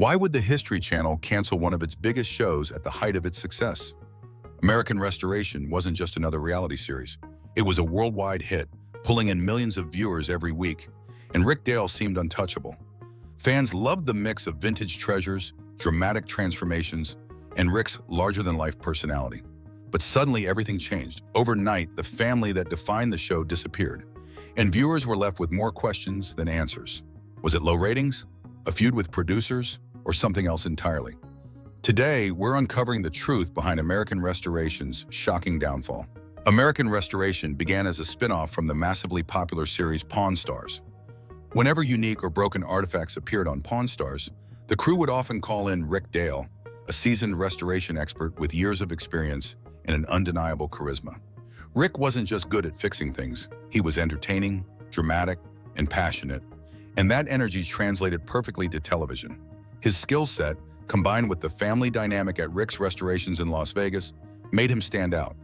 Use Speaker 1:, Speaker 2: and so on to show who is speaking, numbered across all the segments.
Speaker 1: Why would the History Channel cancel one of its biggest shows at the height of its success? American Restoration wasn't just another reality series. It was a worldwide hit, pulling in millions of viewers every week, and Rick Dale seemed untouchable. Fans loved the mix of vintage treasures, dramatic transformations, and Rick's larger-than-life personality. But suddenly everything changed. Overnight, the family that defined the show disappeared, and viewers were left with more questions than answers. Was it low ratings, a feud with producers, or something else entirely? Today, we're uncovering the truth behind American Restoration's shocking downfall. American Restoration began as a spin-off from the massively popular series Pawn Stars. Whenever unique or broken artifacts appeared on Pawn Stars, the crew would often call in Rick Dale, a seasoned restoration expert with years of experience and an undeniable charisma. Rick wasn't just good at fixing things. He was entertaining, dramatic, and passionate, and that energy translated perfectly to television. His skill set, combined with the family dynamic at Rick's restorations in Las Vegas, made him stand out.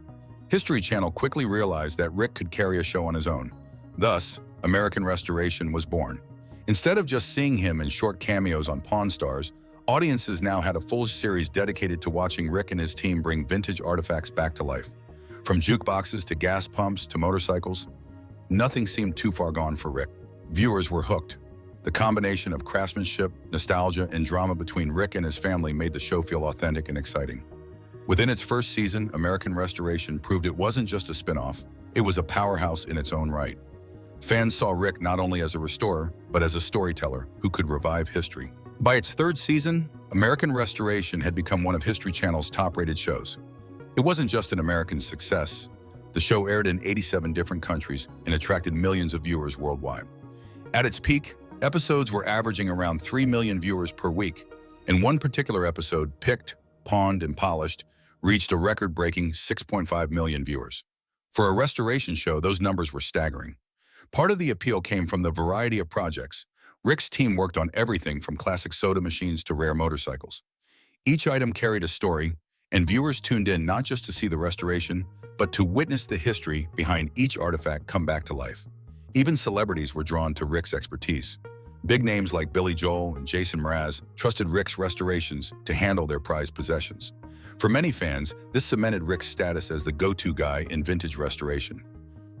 Speaker 1: History Channel quickly realized that Rick could carry a show on his own. Thus, American Restoration was born. Instead of just seeing him in short cameos on Pawn Stars, audiences now had a full series dedicated to watching Rick and his team bring vintage artifacts back to life. From jukeboxes to gas pumps to motorcycles, nothing seemed too far gone for Rick. Viewers were hooked. The combination of craftsmanship, nostalgia, and drama between Rick and his family made the show feel authentic and exciting. Within its first season, American Restoration proved it wasn't just a spin-off, it was a powerhouse in its own right. Fans saw Rick not only as a restorer, but as a storyteller who could revive history. By its third season, American Restoration had become one of History Channel's top-rated shows. It wasn't just an American success. The show aired in 87 different countries and attracted millions of viewers worldwide. At its peak, episodes were averaging around 3 million viewers per week, and one particular episode, Picked, Pawned, and Polished, reached a record-breaking 6.5 million viewers. For a restoration show, those numbers were staggering. Part of the appeal came from the variety of projects. Rick's team worked on everything from classic soda machines to rare motorcycles. Each item carried a story, and viewers tuned in not just to see the restoration, but to witness the history behind each artifact come back to life. Even celebrities were drawn to Rick's expertise. Big names like Billy Joel and Jason Mraz trusted Rick's restorations to handle their prized possessions. For many fans, this cemented Rick's status as the go-to guy in vintage restoration.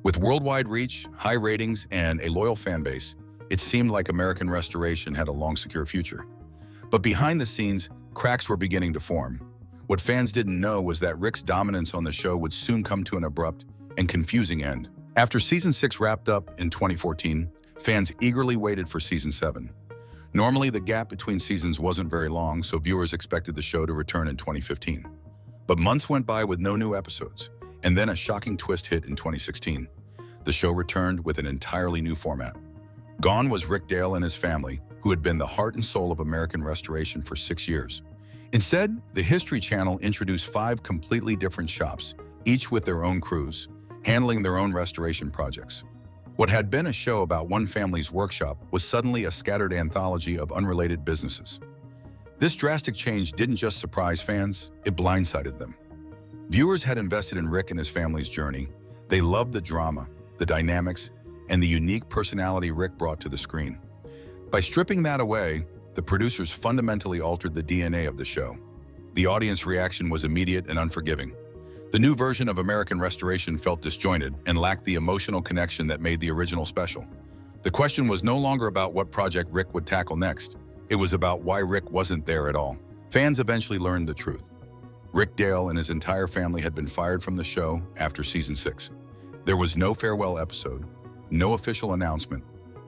Speaker 1: With worldwide reach, high ratings, and a loyal fan base, it seemed like American Restoration had a long, secure future. But behind the scenes, cracks were beginning to form. What fans didn't know was that Rick's dominance on the show would soon come to an abrupt and confusing end. After Season 6 wrapped up in 2014, fans eagerly waited for Season 7. Normally, the gap between seasons wasn't very long, so viewers expected the show to return in 2015. But months went by with no new episodes, and then a shocking twist hit in 2016. The show returned with an entirely new format. Gone was Rick Dale and his family, who had been the heart and soul of American Restoration for 6 years. Instead, the History Channel introduced 5 completely different shops, each with their own crews, handling their own restoration projects. What had been a show about one family's workshop was suddenly a scattered anthology of unrelated businesses. This drastic change didn't just surprise fans, it blindsided them. Viewers had invested in Rick and his family's journey. They loved the drama, the dynamics, and the unique personality Rick brought to the screen. By stripping that away, the producers fundamentally altered the DNA of the show. The audience reaction was immediate and unforgiving. The new version of American Restoration felt disjointed and lacked the emotional connection that made the original special. The question was no longer about what project Rick would tackle next. It was about why Rick wasn't there at all. Fans eventually learned the truth. Rick Dale and his entire family had been fired from the show after Season 6. There was no farewell episode, no official announcement,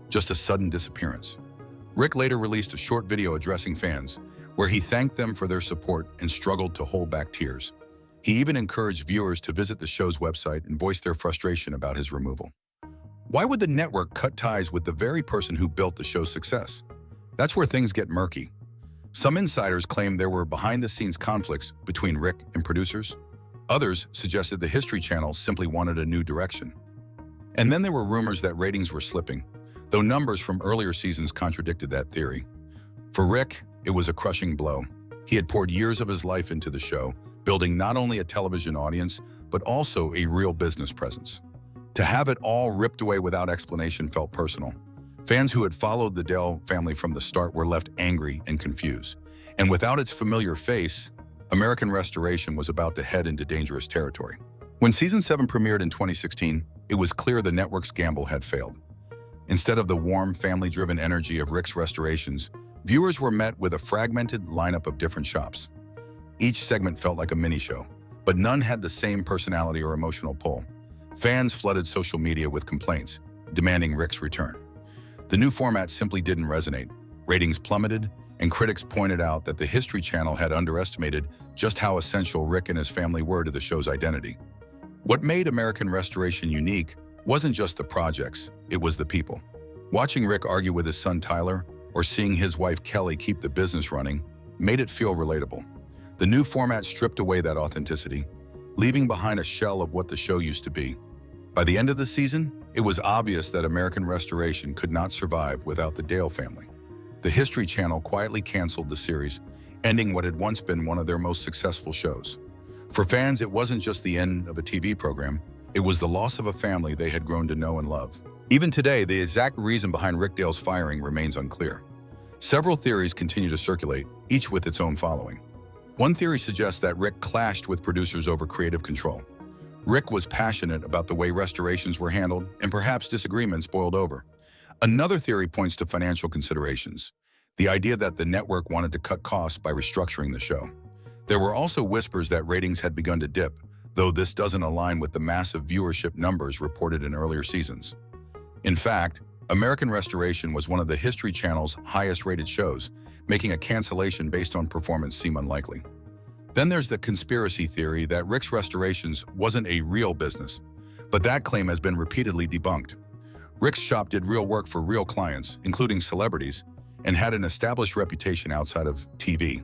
Speaker 1: just a sudden disappearance. Rick later released a short video addressing fans, where he thanked them for their support and struggled to hold back tears. He even encouraged viewers to visit the show's website and voice their frustration about his removal. Why would the network cut ties with the very person who built the show's success? That's where things get murky. Some insiders claim there were behind-the-scenes conflicts between Rick and producers. Others suggested the History Channel simply wanted a new direction. And then there were rumors that ratings were slipping, though numbers from earlier seasons contradicted that theory. For Rick, it was a crushing blow. He had poured years of his life into the show, building not only a television audience, but also a real business presence. To have it all ripped away without explanation felt personal. Fans who had followed the Dale family from the start were left angry and confused. And without its familiar face, American Restoration was about to head into dangerous territory. When Season 7 premiered in 2016, it was clear the network's gamble had failed. Instead of the warm, family-driven energy of Rick's Restorations, viewers were met with a fragmented lineup of different shops. Each segment felt like a mini-show, but none had the same personality or emotional pull. Fans flooded social media with complaints, demanding Rick's return. The new format simply didn't resonate. Ratings plummeted, and critics pointed out that the History Channel had underestimated just how essential Rick and his family were to the show's identity. What made American Restoration unique wasn't just the projects, it was the people. Watching Rick argue with his son Tyler, or seeing his wife Kelly keep the business running, made it feel relatable. The new format stripped away that authenticity, leaving behind a shell of what the show used to be. By the end of the season, it was obvious that American Restoration could not survive without the Dale family. The History Channel quietly canceled the series, ending what had once been one of their most successful shows. For fans, it wasn't just the end of a TV program, it was the loss of a family they had grown to know and love. Even today, the exact reason behind Rick Dale's firing remains unclear. Several theories continue to circulate, each with its own following. One theory suggests that Rick clashed with producers over creative control. Rick was passionate about the way restorations were handled, and perhaps disagreements boiled over. Another theory points to financial considerations, the idea that the network wanted to cut costs by restructuring the show. There were also whispers that ratings had begun to dip, though this doesn't align with the massive viewership numbers reported in earlier seasons. In fact, American Restoration was one of the History Channel's highest-rated shows, making a cancellation based on performance seem unlikely. Then there's the conspiracy theory that Rick's Restorations wasn't a real business, but that claim has been repeatedly debunked. Rick's shop did real work for real clients, including celebrities, and had an established reputation outside of TV.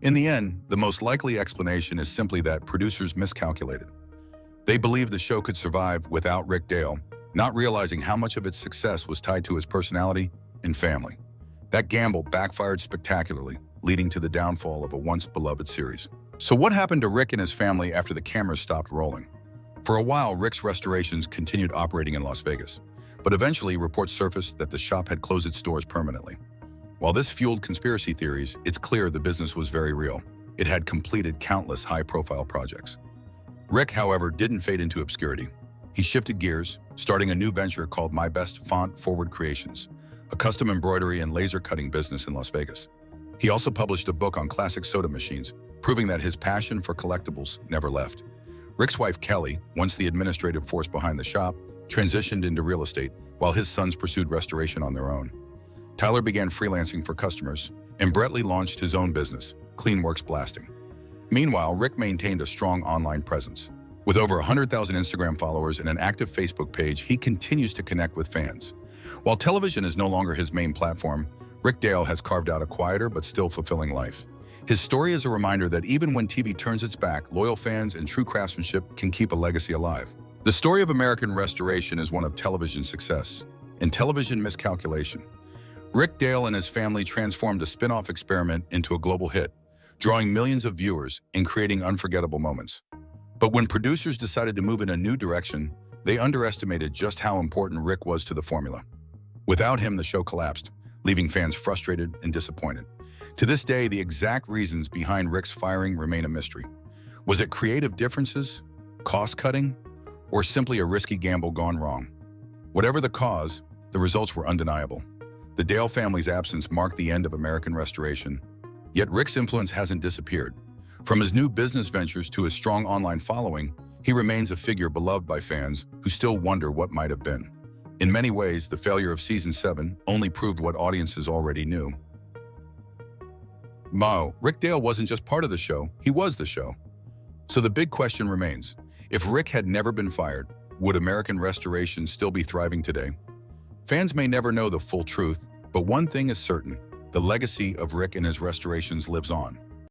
Speaker 1: In the end, the most likely explanation is simply that producers miscalculated. They believed the show could survive without Rick Dale, not realizing how much of its success was tied to his personality and family. That gamble backfired spectacularly, leading to the downfall of a once-beloved series. So what happened to Rick and his family after the cameras stopped rolling? For a while, Rick's Restorations continued operating in Las Vegas, but eventually reports surfaced that the shop had closed its doors permanently. While this fueled conspiracy theories, it's clear the business was very real. It had completed countless high-profile projects. Rick, however, didn't fade into obscurity. He shifted gears, starting a new venture called My Best Font Forward Creations, a custom embroidery and laser cutting business in Las Vegas. He also published a book on classic soda machines, proving that his passion for collectibles never left. Rick's wife, Kelly, once the administrative force behind the shop, transitioned into real estate, while his sons pursued restoration on their own. Tyler began freelancing for customers, and Brettley launched his own business, Cleanworks Blasting. Meanwhile, Rick maintained a strong online presence. With over 100,000 Instagram followers and an active Facebook page, he continues to connect with fans. While television is no longer his main platform, Rick Dale has carved out a quieter but still fulfilling life. His story is a reminder that even when TV turns its back, loyal fans and true craftsmanship can keep a legacy alive. The story of American Restoration is one of television success and television miscalculation. Rick Dale and his family transformed a spin-off experiment into a global hit, drawing millions of viewers and creating unforgettable moments. But when producers decided to move in a new direction, they underestimated just how important Rick was to the formula. Without him, the show collapsed, leaving fans frustrated and disappointed. To this day, the exact reasons behind Rick's firing remain a mystery. Was it creative differences, cost-cutting, or simply a risky gamble gone wrong? Whatever the cause, the results were undeniable. The Dale family's absence marked the end of American Restoration, yet Rick's influence hasn't disappeared. From his new business ventures to his strong online following, he remains a figure beloved by fans who still wonder what might have been. In many ways, the failure of Season 7 only proved what audiences already knew. Rick Dale wasn't just part of the show, he was the show. So the big question remains, if Rick had never been fired, would American Restoration still be thriving today? Fans may never know the full truth, but one thing is certain, the legacy of Rick and his restorations lives on.